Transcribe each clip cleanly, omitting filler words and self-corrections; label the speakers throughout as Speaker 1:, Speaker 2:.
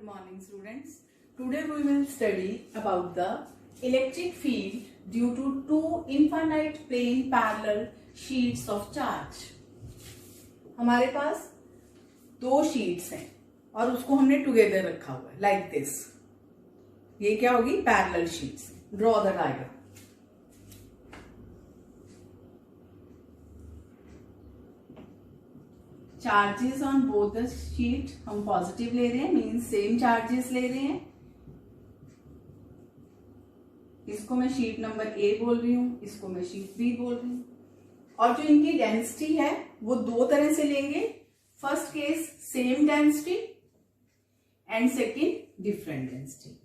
Speaker 1: Good morning students. Today we will study about the electric field due to two infinite plane parallel sheets of charge. हमारे पास दो sheets हैं और उसको हमने together रखा हुआ है लाइक दिस. ये क्या होगी? Parallel sheets. Draw the diagram. Charges on both the sheet हम पॉजिटिव ले रहे हैं, मीन्स सेम चार्जेस ले रहे हैं. इसको मैं शीट नंबर ए बोल रही हूं, इसको मैं शीट बी बोल रही हूं. और जो इनकी डेंसिटी है वो दो तरह से लेंगे. First case same density and second different density.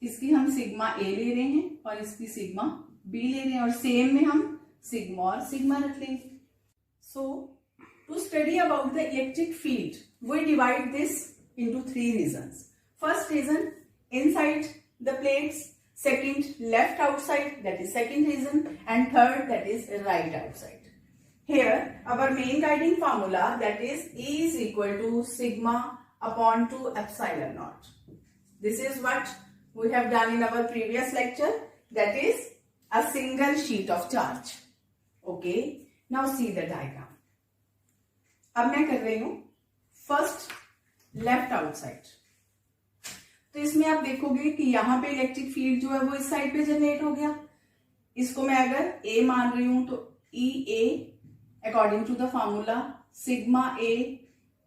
Speaker 1: इसकी हम सिग्मा ए ले रहे हैं और इसकी सिग्मा बी ले रहे हैं और सेम में हम सिग्मा और सिग्मा रख लेंगे. So, to study about the electric field, we divide this into three regions. First region, inside the plates. Second, left outside, that is second region. And third, that is right outside. Here, our main guiding formula, that is E is equal to sigma upon 2 epsilon naught. This is what we have done in our previous lecture, that is a single sheet of charge. Okay. Now see the diagram. अब मैं कर रही हूं first left outside. तो इसमें आप देखोगे कि यहां पे इलेक्ट्रिक फील्ड जो है वो इस साइड पे जनरेट हो गया. इसको मैं अगर ए मान रही हूं तो E A according to the formula sigma A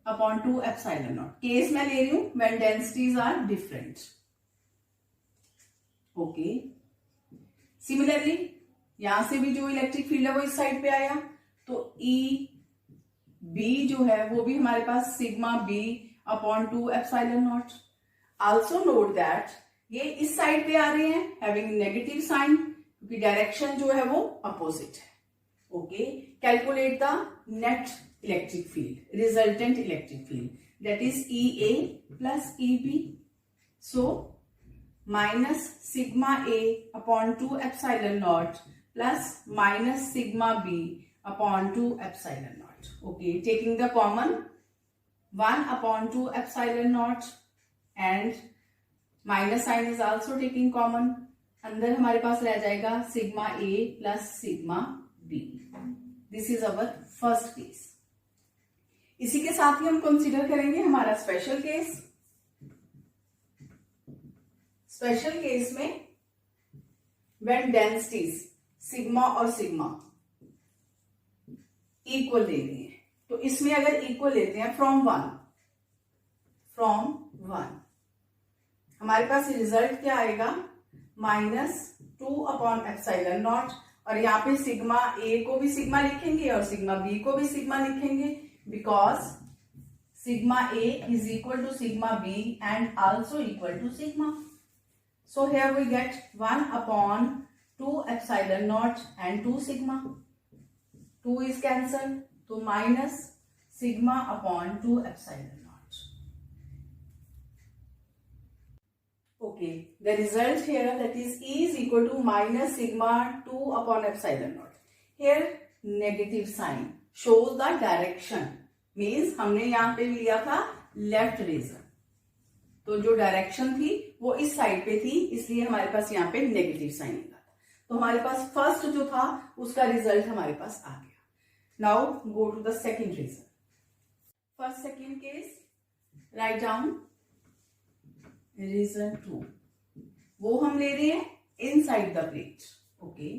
Speaker 1: upon 2 epsilon naught. Case मैं ले रही हूं when densities are different. Okay. Similarly यहां से भी जो इलेक्ट्रिक फील्ड है वो इस साइड पे आया तो ई बी जो है वो भी हमारे पास sigma B upon 2 epsilon naught. Also note that ये इस साइड पे आ रहे हैं हैविंग नेगेटिव साइन क्योंकि डायरेक्शन जो है वो अपोजिट है. Okay. Calculate the net electric field, resultant electric field, that is E A plus E B. So minus sigma A upon 2 epsilon naught plus minus sigma b upon 2 epsilon naught. Okay, taking the common 1 upon 2 epsilon naught and minus sign is also taking common. अंदर हमारे पास रह जाएगा sigma a plus sigma b. This is our first case. इसी के साथ ही हम consider करेंगे हमारा स्पेशल केस. स्पेशल केस में when densities सिग्मा और सिग्मा इक्वल ले रही है तो इसमें अगर इक्वल लेते हैं फ्रॉम वन हमारे पास रिजल्ट क्या आएगा? -2 अपॉन एप्सिलॉन नॉट. और यहाँ पे सिग्मा ए को भी सिग्मा लिखेंगे और सिग्मा बी को भी सिग्मा लिखेंगे because sigma A is equal to sigma B and also equal to sigma. So here we get 1 upon 2 epsilon naught and 2 sigma. 2 is cancelled तो minus sigma upon 2 epsilon naught. Okay, the result here that is E is equal to minus sigma 2 upon epsilon naught. Here negative sign shows the direction, means हमने यहाँ पे लिया था left region. तो जो direction थी वो इस साइड पे थी इसलिए हमारे पास यहाँ पे नेगेटिव साइन था. तो हमारे पास फर्स्ट जो था उसका रिजल्ट हमारे पास आ गया. Now go to the second region. First second case write down region 2. वो हम ले रहे हैं इनसाइड द प्लेट. ओके.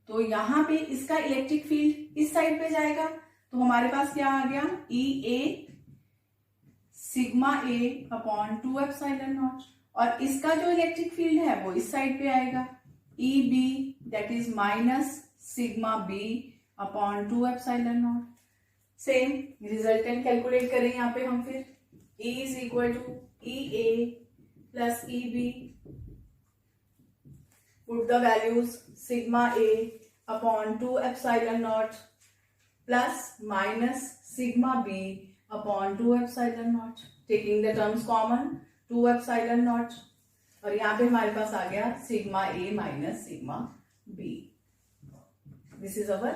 Speaker 1: तो यहां पे इसका इलेक्ट्रिक फील्ड इस साइड पे जाएगा तो हमारे पास क्या आ गया? E A sigma A upon 2 epsilon naught. और इसका जो इलेक्ट्रिक फील्ड है वो इस साइड पे आएगा EB that is minus sigma B upon 2 epsilon naught. Same resultant calculate करें यहाँ पे हम फिर E is equal to EA plus EB. Put the values sigma A upon 2 epsilon naught plus minus sigma B upon 2 epsilon naught. Taking the terms common 2 epsilon naught. और यहां पे हमारे पास आ गया sigma A minus sigma B. This is our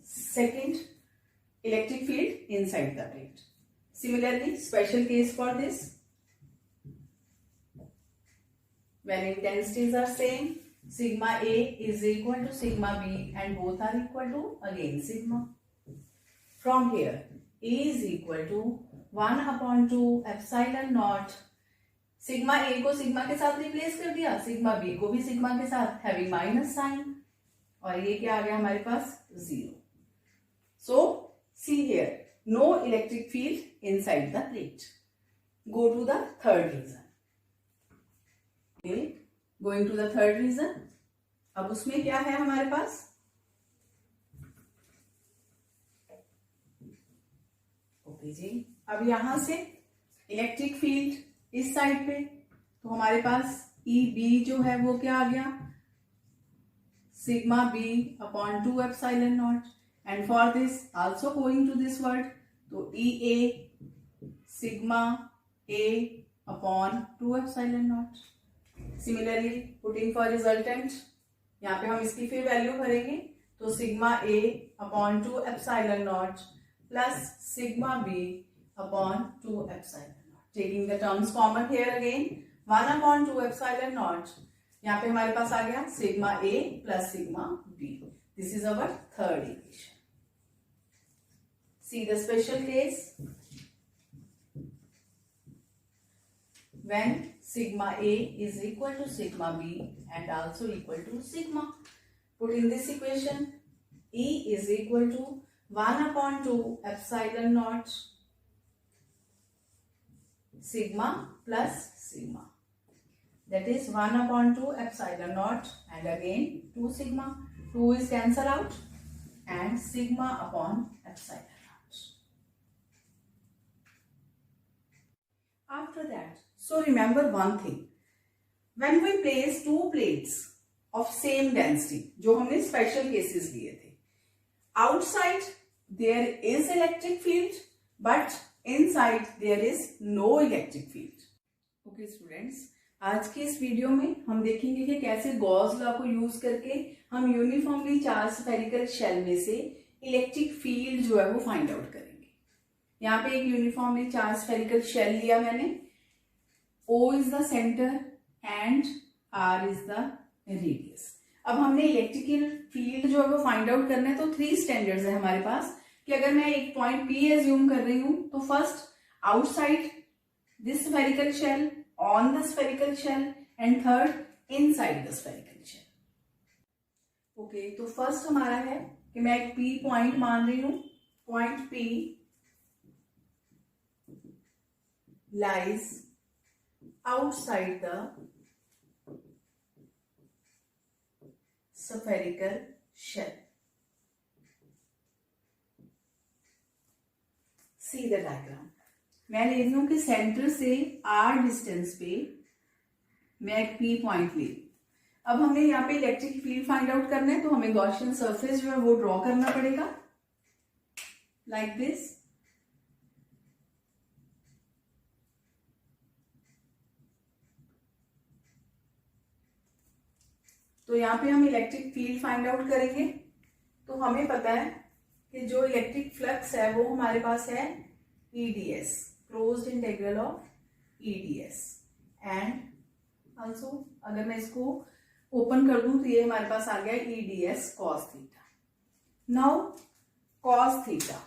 Speaker 1: second electric field inside the plate. Similarly, special case for this, when intensities are same, sigma A is equal to sigma B and both are equal to again sigma. From here, A is equal to 1/2 epsilon naught. Sigma ए को sigma के साथ replace कर दिया, sigma B को भी sigma के साथ, having minus sign, और ये क्या आ गया हमारे पास 0. So see here, no electric field inside the plate. Go to the third region. Going to the third region. अब उसमें क्या है हमारे पास, ओके जी. अब यहां से इलेक्ट्रिक फील्ड इस साइड पे, तो हमारे पास ई बी जो है वो क्या आ गया, sigma B upon 2 epsilon naught. And for this also going to this word, तो E A sigma A upon 2 epsilon naught. Similarly putting for resultant, यहाँ पे हम इसकी फिर वैल्यू भरेंगे, तो sigma A upon 2 epsilon naught plus sigma B upon 2 epsilon. Taking the terms common here again, 1/2 epsilon naught. यहाँ पे हमारे पास आ गया sigma A plus sigma B. This is our third equation. See the special case. When sigma A is equal to sigma B and also equal to sigma. Put in this equation, E is equal to 1/2 epsilon naught sigma plus sigma, that is 1/2 epsilon naught and again 2 sigma. 2 is cancel out and sigma upon epsilon naught. After that, so remember one thing, when we place two plates of same density, जो हमने special cases लिए थे, outside there is electric field but inside there is no electric field. Okay students, आज के इस video में हम देखेंगे कि कैसे गॉस लॉ को यूज करके हम यूनिफॉर्मली चार्ज स्फेरिकल शेल में से इलेक्ट्रिक फील्ड जो है वो फाइंड आउट करेंगे. यहाँ पे एक यूनिफॉर्मली चार्ज स्फेरिकल शेल लिया मैंने, O is the centre and R is the radius. अब हमने इलेक्ट्रिकल फील्ड जो है वो फाइंड आउट करना है, तो 3 स्टैंडर्ड्स है हमारे पास कि अगर मैं एक पॉइंट P एज्यूम कर रही हूं, तो first outside this spherical shell, on the spherical shell, and third inside the spherical shell. Okay, तो फर्स्ट हमारा है कि मैं एक P पॉइंट मान रही हूं, point P lies outside the spherical shell. See the diagram. मैं ले रही हूं कि सेंटर से R डिस्टेंस पे मैं एक P पॉइंट ले. अब हमें यहाँ पे इलेक्ट्रिक फील्ड फाइंड आउट करना है, तो हमें गॉसियन सरफेस जो है वो ड्रॉ करना पड़ेगा लाइक दिस. तो यहाँ पे हम इलेक्ट्रिक फील्ड फाइंड आउट करेंगे, तो हमें पता है कि जो इलेक्ट्रिक फ्लक्स है वो हमारे पास है EDS, closed integral of EDS. And also अगर मैं इसको ओपन कर दूं तो ये हमारे पास आ गया EDS cos theta. Now cos theta,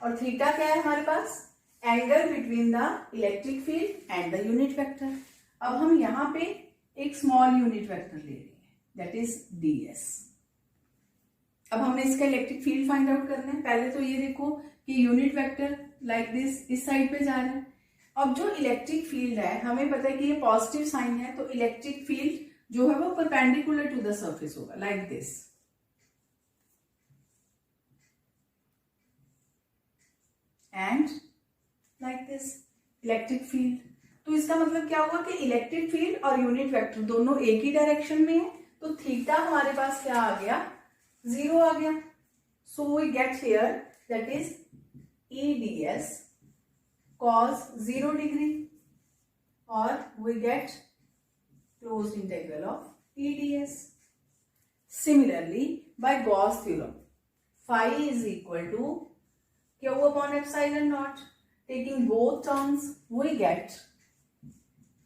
Speaker 1: और थीटा क्या है हमारे पास, angle between the electric field and the unit vector. अब हम यहाँ पे एक स्मॉल यूनिट वेक्टर ले रहे हैं, दैट इज DS. अब हमने इसका इलेक्ट्रिक फील्ड फाइंड आउट करना है. पहले तो ये देखो कि यूनिट वेक्टर लाइक दिस इस साइड पे जा रहा है. अब जो इलेक्ट्रिक फील्ड है हमें पता है कि ये पॉजिटिव साइन है, तो इलेक्ट्रिक फील्ड जो है वो परपेंडिकुलर टू द सरफेस होगा like this. And like this electric field. तो इसका मतलब क्या हुआ कि इलेक्ट्रिक फील्ड और यूनिट वेक्टर दोनों एक ही डायरेक्शन में है, तो थीटा हमारे पास क्या आ गया, 0 आ गया. So we get here that is EDS cos 0 degree, or we get closed integral of EDS. Similarly, by Gauss theorem, phi is equal to Q upon epsilon naught. taking both terms, we get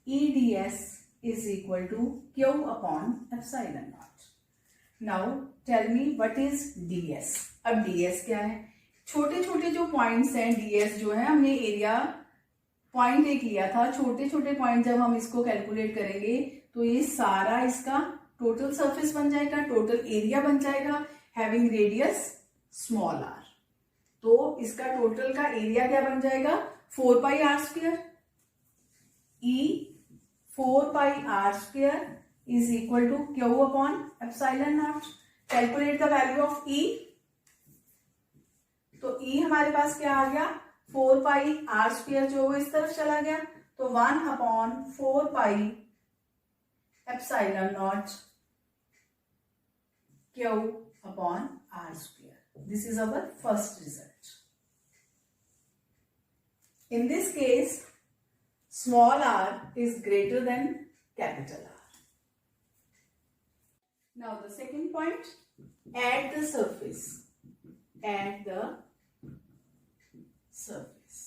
Speaker 1: EDS is equal to Q upon epsilon naught. Now tell me what is DS. अब DS क्या है? छोटे छोटे जो points हैं, DS जो है, हमने एरिया पॉइंट एक लिया था, छोटे छोटे पॉइंट जब हम इसको कैलकुलेट करेंगे तो ये सारा इसका टोटल सरफेस बन जाएगा, टोटल एरिया बन जाएगा, हैविंग रेडियस स्मॉल आर. तो इसका टोटल का एरिया क्या बन जाएगा? 4 pi r square. E 4 pi r square is equal to Q upon epsilon naught. Calculate the value of E. तो E हमारे पास क्या आ गया? 4 पाई आर स्क्वायर जो वो इस तरफ चला गया, तो 1 upon 4 pi epsilon naught Q upon R square. This is our first result. In this case, small r is greater than capital R. Now the second point, add the surface. Add the surface.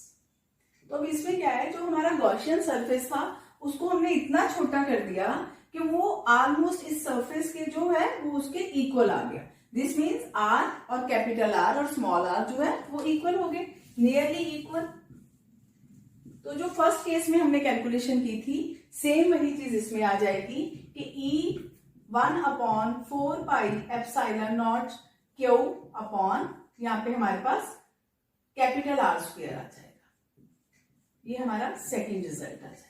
Speaker 1: तो अब इसमें क्या है, जो हमारा Gaussian surface था उसको हमने इतना छोटा कर दिया कि वो ऑलमोस्ट इस सरफेस के जो है वो उसके इक्वल आ गया. दिस मीन्स आर और कैपिटल आर और स्मॉल आर जो है वो इक्वल हो गए, नियरली इक्वल. तो जो फर्स्ट केस में हमने कैलकुलेशन की थी, सेम वही चीज इसमें आ जाएगी कि E 1 upon 4 pi epsilon naught Q upon, यहाँ पे हमारे पास कैपिटल आर स्क्वायर आ जाएगा. ये हमारा सेकेंड रिजल्ट आ जाएगा.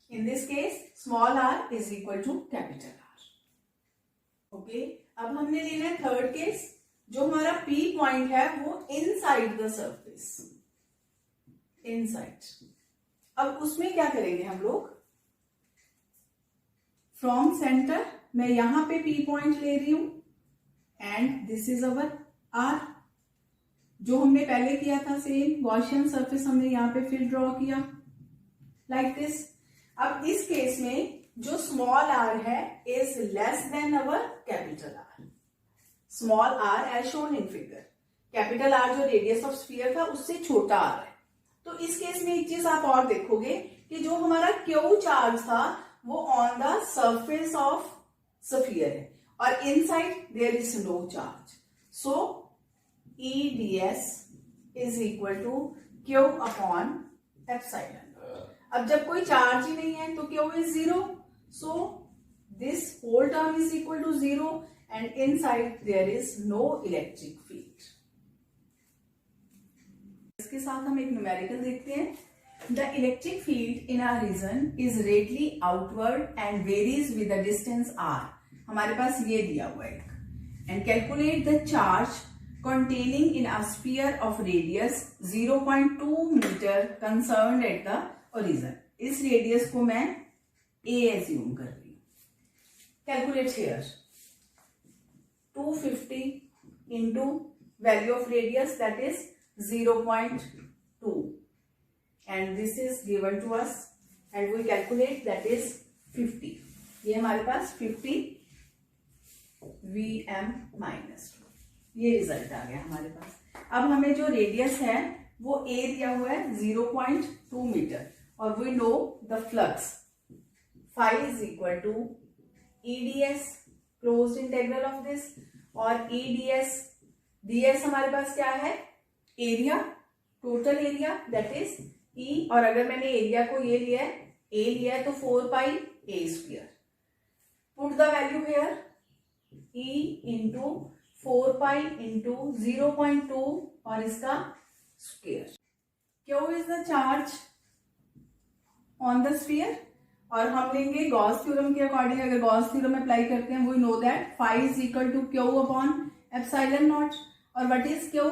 Speaker 1: In this case small R is equal to capital R. Okay, अब हमने लेना है थर्ड केस. जो हमारा P पॉइंट है वो इनसाइड द सरफेस, इनसाइड. अब उसमें क्या करेंगे हम लोग? फ्रॉम सेंटर मैं यहां पे P पॉइंट ले रही हूं and this is our R. जो हमने पहले किया था सेम गॉसियन सरफेस हमने यहां पे फिर ड्रॉ किया लाइक दिस. अब इस केस में जो स्मॉल r है is less than our capital R. Small r as shown in figure. Capital R जो रेडियस ऑफ स्फीयर था उससे छोटा r है. तो इस केस में एक चीज आप और देखोगे कि जो हमारा Q चार्ज था वो on the surface of sphere है और inside there is no charge. So EDS is equal to Q upon epsilon. अब जब कोई चार्ज ही नहीं है तो Q is 0. So this whole term is equal to 0 and inside there is no electric field. इसके साथ हम एक न्यूमेरिकल देखते हैं. The electric field in our region is radially outward and varies with the distance r. हमारे पास ये दिया हुआ है. And calculate the charge containing in a sphere of radius 0.2 meter concerned at the origin. इस रेडियस को मैं A एज्यूम कर रही हूं. Calculate here. 250 into value of radius that is 0.2 and this is given to us and we calculate that is 50. ये हमारे पास 50 Vm minus 2. ये रिजल्ट आ गया हमारे पास. अब हमें जो रेडियस है वो A दिया हुआ है 0.2 मीटर और we know the flux phi is equal to EDS closed integral of this. और ds हमारे पास क्या है? Area, total area that is E. और अगर मैंने एरिया को ये लिया है A लिया है तो 4 pi A square. Put the value here. E into 4 pi into 0.2 और इसका square. Q is the charge on the sphere. और हम लेंगे गॉस थ्योरम के अकॉर्डिंग. अगर गॉस थ्योरम अप्लाई करते हैं we know that phi is equal to Q upon epsilon naught. और व्हाट इज क्यू?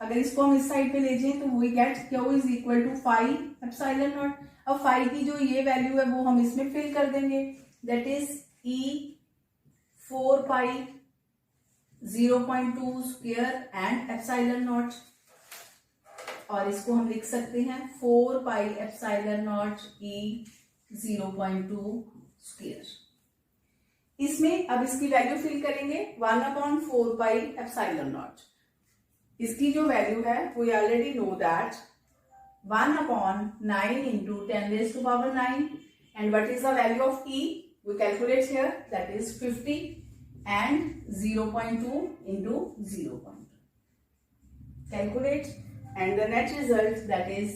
Speaker 1: अगर इसको हम इस साइड पे ले जाएं तो we get Q is equal to phi epsilon naught. अब फाई की जो ये वैल्यू है वो हम इसमें फिल कर देंगे that is E 4 pi 0.2 square and epsilon naught. और इसको हम लिख सकते हैं 4 pi epsilon not E 0.2 square. इसमें अब इसकी वैल्यू फिल करेंगे 1 अपॉन 4 पाई एप्सिलॉन नॉट. इसकी जो वैल्यू है we already know that 1/9 into 10 raised to power 9. And what is the value of E? We calculate here, that is 50 and 0.2 into 0.2. Calculate, and the net result, that is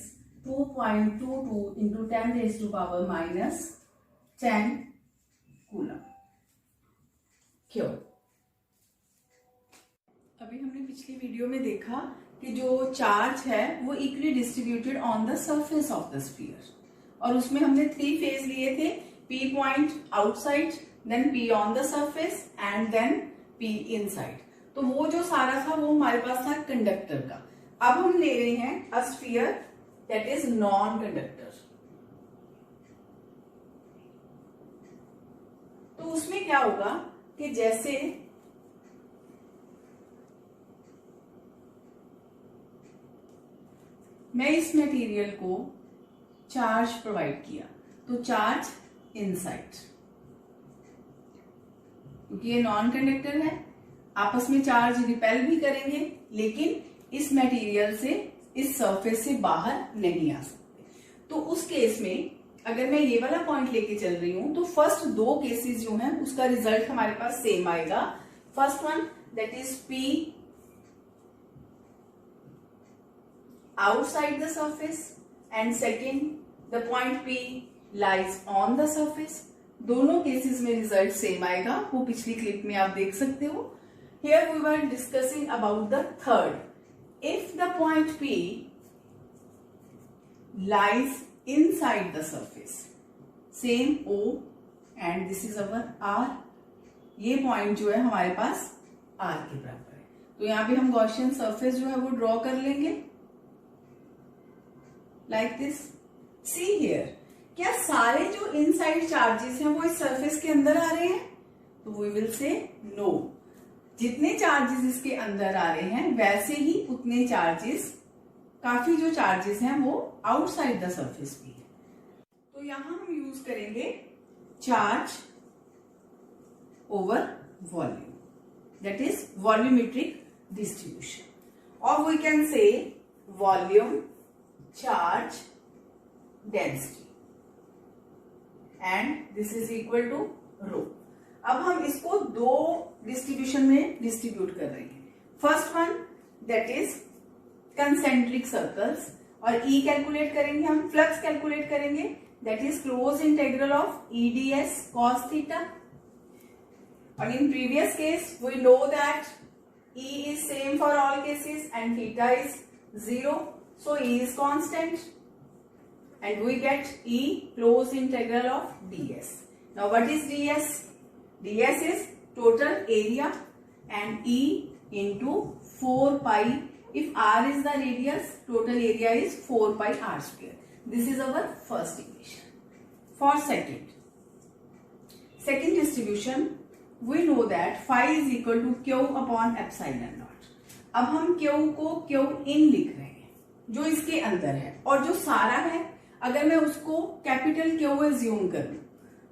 Speaker 1: 2.22 into 10 raised to power minus 10 coulomb. क्यों? अभी हमने पिछली video में देखा कि जो charge है वो equally distributed on the surface of the sphere, और उसमें हमने 3 फेज लिए थे, P point outside, then P on the surface and then P inside. तो वो जो सारा था वो हमारे पास था कंडक्टर का. अब हम ले रहे हैं a sphere that is non conductor. तो उसमें क्या होगा कि जैसे मैं इस मटेरियल को चार्ज प्रोवाइड किया, तो चार्ज इनसाइड, क्योंकि ये नॉन कंडक्टर है, आपस में चार्ज रिपेल भी करेंगे, लेकिन इस मटेरियल से, इस सरफेस से बाहर नहीं आ सकते. तो उस केस में अगर मैं ये वाला पॉइंट लेके चल रही हूं तो फर्स्ट 2 केसेस जो हैं उसका रिजल्ट हमारे पास सेम आएगा. First one that is P outside the surface, and second the point P lies on the surface. दोनों केसेस में रिजल्ट सेम आएगा, वो पिछली क्लिप में आप देख सकते हो. Here we were discussing about the third. If the point P lies inside the surface, same O and this is our R, ये पॉइंट जो है हमारे पास R के बराबर है. तो यहाँ पे हम गॉसियन सरफेस जो है वो ड्रॉ कर लेंगे like this. See here, क्या सारे जो इनसाइड चार्जेस हैं वो इस सरफेस के अंदर आ रहे हैं? तो वी विल से नो. जितने चार्जेस इसके अंदर आ रहे हैं वैसे ही उतने चार्जेस, काफी जो चार्जेस हैं वो आउटसाइड द सरफेस भी है. तो यहां हम यूज करेंगे charge over volume, that is volumetric distribution, और we can say volume charge density and this is equal to rho. अब हम इसको 2 डिस्ट्रीब्यूशन में डिस्ट्रीब्यूट कर रहे हैं. First one that is concentric circles, और E कैलकुलेट करेंगे हम, फ्लक्स कैलकुलेट करेंगे, that is close integral of EdS cos theta. और in previous case we know that E is same for all cases and theta is 0. So E is constant and we get E closed integral of ds. Now what is ds? ds is total area and E into 4 pi. If R is the radius, total area is 4 pi R square. This is our first equation. For second distribution, we know that phi is equal to Q upon epsilon naught. अब हम Q को Q in लिख रहे हैं जो इसके अंदर है, और जो सारा है अगर मैं उसको कैपिटल Q एज्यूम करूं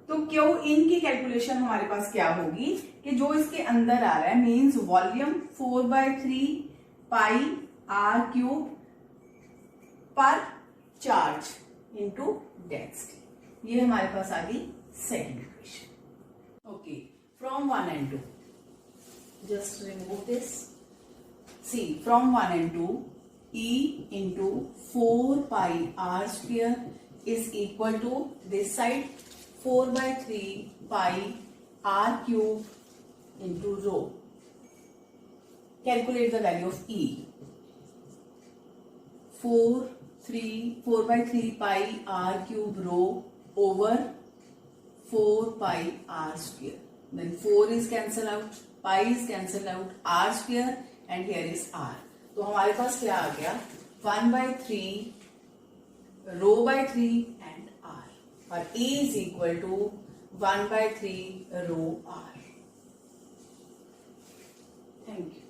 Speaker 1: तो Q इन की कैलकुलेशन हमारे पास क्या होगी कि जो इसके अंदर आ रहा है means volume 4/3 pi R cube पर चार्ज इनटू डेंसिटी. ये हमारे पास आ गई second equation. Okay, from 1 and 2 just remove this. See from 1 and 2 E into 4 pi R square is equal to this side 4/3 pi R cube into rho. Calculate the value of E. 4/3 pi R cube rho over 4 pi R square. Then 4 is cancelled out, pi is cancelled out, R square, and here is R. तो हमारे पास क्या आ गया 1/3 rho/3 and R, और E is equal to 1/3 rho R. Thank you.